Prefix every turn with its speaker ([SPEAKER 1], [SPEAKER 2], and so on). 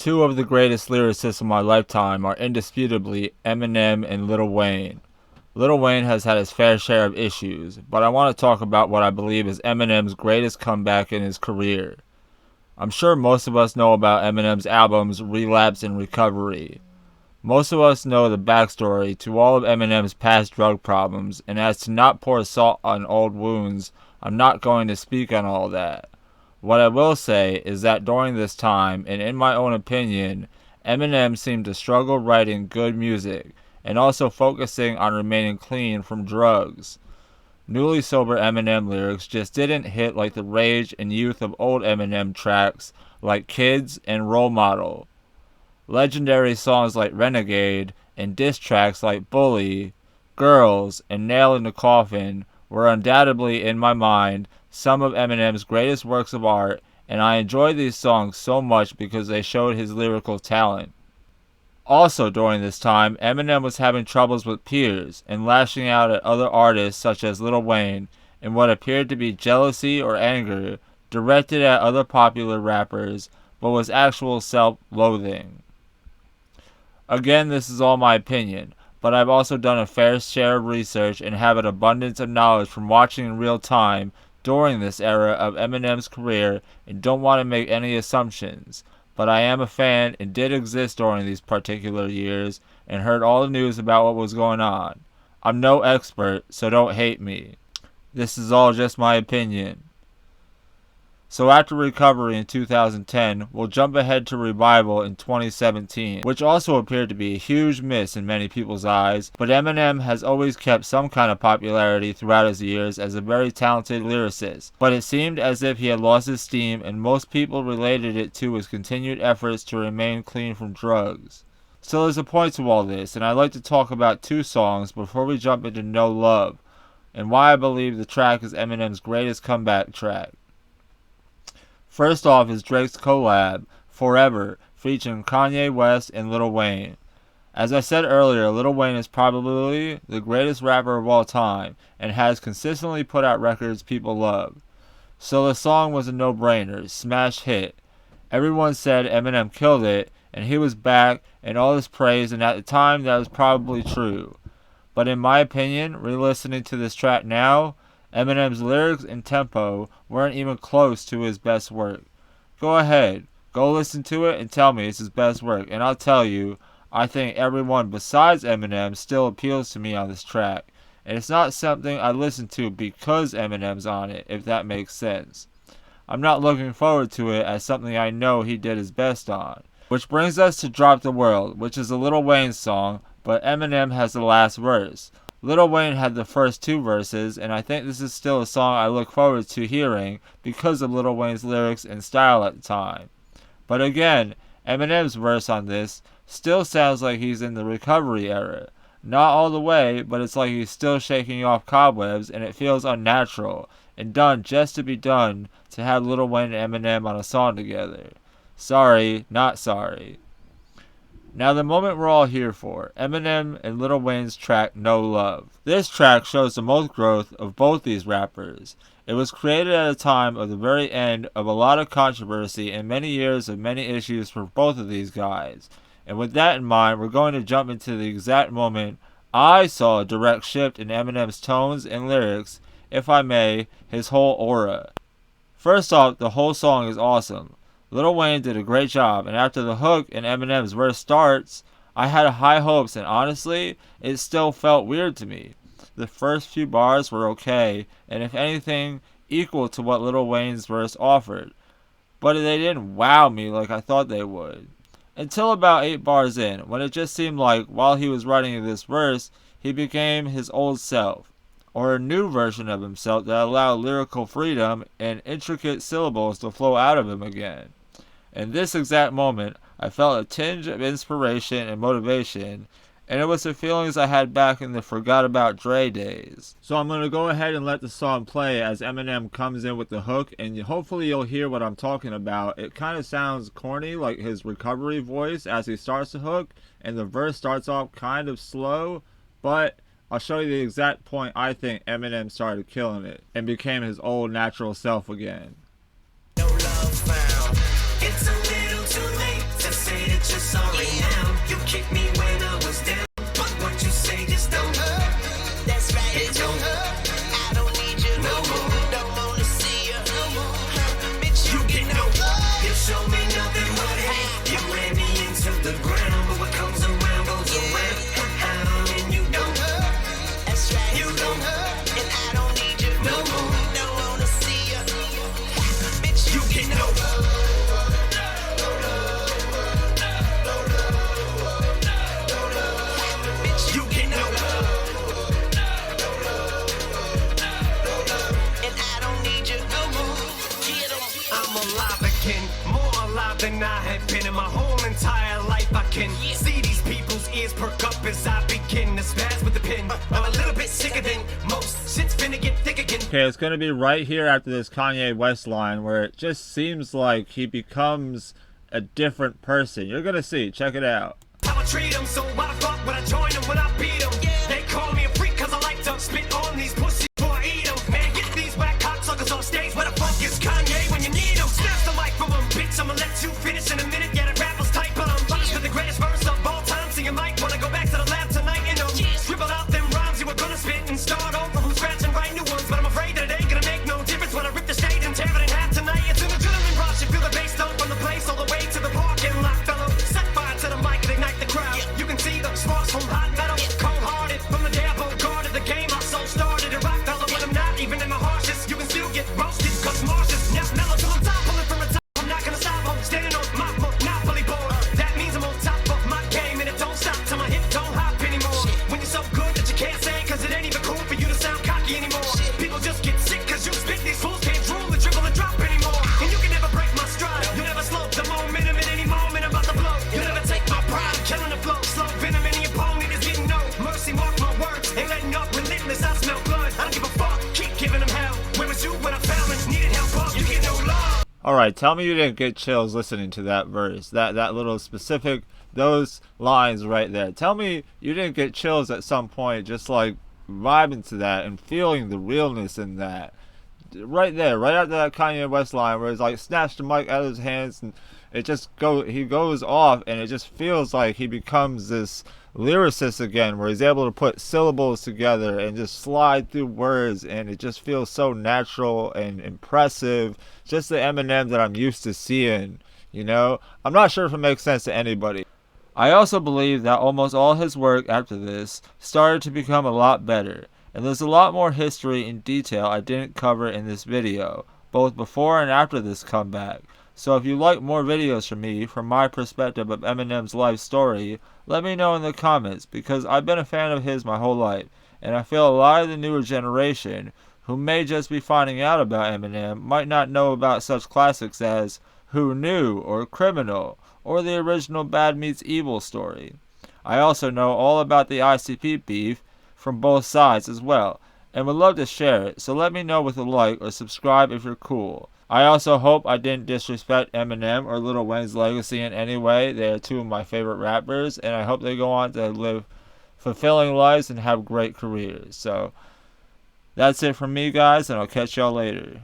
[SPEAKER 1] Two of the greatest lyricists of my lifetime are indisputably Eminem and Lil Wayne. Lil Wayne has had his fair share of issues, but I want to talk about what I believe is Eminem's greatest comeback in his career. I'm sure most of us know about Eminem's albums Relapse and Recovery. Most of us know the backstory to all of Eminem's past drug problems, and as to not pour salt on old wounds, I'm not going to speak on all that. What I will say is that during this time, and in my own opinion, Eminem seemed to struggle writing good music, and also focusing on remaining clean from drugs. Newly sober Eminem lyrics just didn't hit like the rage and youth of old Eminem tracks like Kids and Role Model. Legendary songs like Renegade and diss tracks like Bully, Girls, and Nail in the Coffin were undoubtedly, in my mind, some of Eminem's greatest works of art, and I enjoy these songs so much because they showed his lyrical talent. Also during this time, Eminem was having troubles with peers and lashing out at other artists such as Lil Wayne in what appeared to be jealousy or anger directed at other popular rappers, but was actual self-loathing. Again, this is all my opinion, but I've also done a fair share of research and have an abundance of knowledge from watching in real time during this era of Eminem's career and don't want to make any assumptions. But I am a fan and did exist during these particular years and heard all the news about what was going on. I'm no expert, so don't hate me. This is all just my opinion. So after Recovery in 2010, we'll jump ahead to Revival in 2017, which also appeared to be a huge miss in many people's eyes, but Eminem has always kept some kind of popularity throughout his years as a very talented lyricist, but it seemed as if he had lost his steam and most people related it to his continued efforts to remain clean from drugs. So there's a point to all this, and I'd like to talk about two songs before we jump into No Love, and why I believe the track is Eminem's greatest comeback track. First off is Drake's collab, Forever, featuring Kanye West and Lil Wayne. As I said earlier, Lil Wayne is probably the greatest rapper of all time, and has consistently put out records people love. So the song was a no-brainer, smash hit. Everyone said Eminem killed it, and he was back, and all this praise, and at the time that was probably true. But in my opinion, re-listening to this track now, Eminem's lyrics and tempo weren't even close to his best work. Go ahead, go listen to it and tell me it's his best work, and I'll tell you, I think everyone besides Eminem still appeals to me on this track, and it's not something I listen to because Eminem's on it, if that makes sense. I'm not looking forward to it as something I know he did his best on. Which brings us to Drop the World, which is a Lil Wayne song, but Eminem has the last verse. Lil Wayne had the first two verses, and I think this is still a song I look forward to hearing because of Lil Wayne's lyrics and style at the time. But again, Eminem's verse on this still sounds like he's in the recovery era. Not all the way, but it's like he's still shaking off cobwebs, and it feels unnatural, and done just to be done to have Lil Wayne and Eminem on a song together. Sorry, not sorry. Now the moment we're all here for, Eminem and Lil Wayne's track No Love. This track shows the most growth of both these rappers. It was created at a time of the very end of a lot of controversy and many years of many issues for both of these guys. And with that in mind, we're going to jump into the exact moment I saw a direct shift in Eminem's tones and lyrics, if I may, his whole aura. First off, the whole song is awesome. Lil Wayne did a great job, and after the hook and Eminem's verse starts, I had high hopes, and honestly, it still felt weird to me. The first few bars were okay, and if anything, equal to what Lil Wayne's verse offered, but they didn't wow me like I thought they would. Until about 8 bars in, when it just seemed like while he was writing this verse, he became his old self, or a new version of himself that allowed lyrical freedom and intricate syllables to flow out of him again. In this exact moment, I felt a tinge of inspiration and motivation, and it was the feelings I had back in the Forgot About Dre days. So I'm going to go ahead and let the song play as Eminem comes in with the hook, and hopefully you'll hear what I'm talking about. It kind of sounds corny, like his recovery voice as he starts the hook, and the verse starts off kind of slow, but I'll show you the exact point I think Eminem started killing it and became his old natural self again.
[SPEAKER 2] No love found. It's a little too late to say ears perk up as I begin to spaz with the pen. I'm a little bit sicker than most. Shit's finna get thick again.
[SPEAKER 1] Okay, it's gonna be right here after this Kanye West line where it just seems like he becomes a different person. You're gonna see. Check it out.
[SPEAKER 2] How I treat them, so why the fuck would I join them when I beat them? They call me a freak cause I like to spit on these pussies before I eat them. Man, get these whack cocksuckers on stage. Where the fuck is Kanye when you need him? Snatch the mic from him, bitch. I'ma let you finish in a minute. Yeah, the rappers tight, but I'm punished with the greatest verse of all time. So you might wanna go back to the lab tonight and scribble out them rhymes you were gonna spit and start over from scratch and write new ones. But I'm afraid that it ain't gonna make no difference when I rip the stage and tear it in half tonight. It's an adrenaline rush. You feel the bass dump from the place all the way to the parking lot, fellow. Set fire to the mic and ignite the crowd. You can see the sparks from hot metal. Cold-hearted from the day I guarded the game. I so started a rock fellow when I'm not even in my harshest. You can still get roasted cause Marcia's now mellow till I'm top. Pulling from the top. I'm not gonna stop. I'm standing on my monopoly board. That means I'm on top of my game and it don't stop till my hip don't hop anymore. When you're so good that you can't say cause it ain't even cool for you to sound cocky anymore. People just get sick cause you spit. These fools can't drool and dribble and drop anymore. And you can never break my stride. You never slow the momentum at any moment. I'm about to blow. You never take my pride. I'm killing the flow. Slow venom in the opponent is getting no mercy. Mark my words. Ain't letting up. Relentless. I smell blood. I don't give a fuck. Keep giving them hell. Where was you when I found and needed help up? You get no love.
[SPEAKER 1] Alright, tell me you didn't get chills listening to that verse. That little specific, those lines right there. Tell me you didn't get chills at some point just like vibing to that and feeling the realness in that. Right there, right after that Kanye West line where it's like snatched the mic out of his hands and it just he goes off and it just feels like he becomes this lyricist again where he's able to put syllables together and just slide through words and it just feels so natural and impressive. Just the Eminem that I'm used to seeing, you know? I'm not sure if it makes sense to anybody. I also believe that almost all his work after this started to become a lot better. And there's a lot more history and detail I didn't cover in this video, both before and after this comeback. So if you like more videos from me, from my perspective of Eminem's life story, let me know in the comments, because I've been a fan of his my whole life, and I feel a lot of the newer generation, who may just be finding out about Eminem, might not know about such classics as Who Knew or Criminal, or the original Bad Meets Evil story. I also know all about the ICP beef from both sides as well, and would love to share it, so let me know with a like or subscribe if you're cool. I also hope I didn't disrespect Eminem or Lil Wayne's legacy in any way. They are two of my favorite rappers, and I hope they go on to live fulfilling lives and have great careers. So that's it from me, guys, and I'll catch y'all later.